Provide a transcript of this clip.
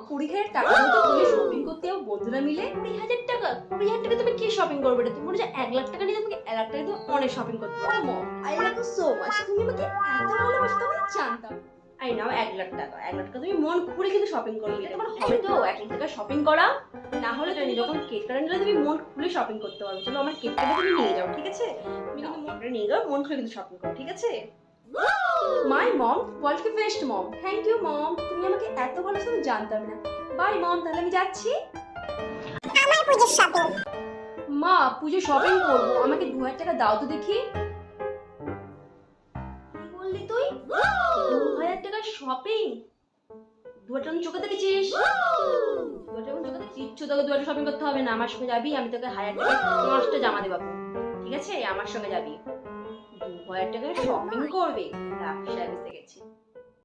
20,000 টাকা দাও তো, তুমি শপিং করতে যাও বন্ধুরা মিলে। 20,000 টাকা? 20,000 টাকা তুমি কি শপিং করবে? তুমি মনে হচ্ছে 1,00,000 টাকা নিয়ে তোমাকে 1,00,000 টাকা দিয়ে অনেক শপিং করতে পারো। Mom, I love you so much. তুমি আমাকে এত ভালোবাসো, তুমি জানতাম। আই নাও 1,00,000 টাকা। 1,00,000 টাকা তুমি মন খুলে কিন্তু শপিং করবে। এটা তোমার হবে তো 1,00,000 টাকা শপিং করা? না হলে তুমি যখন কেক কাটা নিলে তুমি মন খুলে শপিং করতে পারবে। চলো আমার কেক কাটা তুমি নিয়ে যাও, ঠিক আছে? তুমি কিন্তু মনটা নিয়ে যাও, মন খুলে কিন্তু শপিং করো, ঠিক আছে? My mom, world best mom. Thank you mom, তুমি আমাকে এত ভালোবাসো আমি জানতাম না। বাই মম, তাহলে আমি যাচ্ছি। আমার পুজোর শপিং। মা, পুজো শপিং করবো, আমাকে 2,000 টাকা দাও তো দেখি। কি বললি তুই? 2,000 টাকা শপিং? 2,000 টাকা চোখে দেখেছিস? 2,000 টাকা চোখে দেখেছিস? কিচ্ছু তোকে 2,000 শপিং করতে হবে না, আমার সঙ্গে যাবি, আমি তোকে 1,000 টাকা 5টা জামা দেবো, ঠিক আছে? আমার সঙ্গে যাবি। 2,000 টাকা শপিং করবে? রাফি সাহেব এসে গেছে।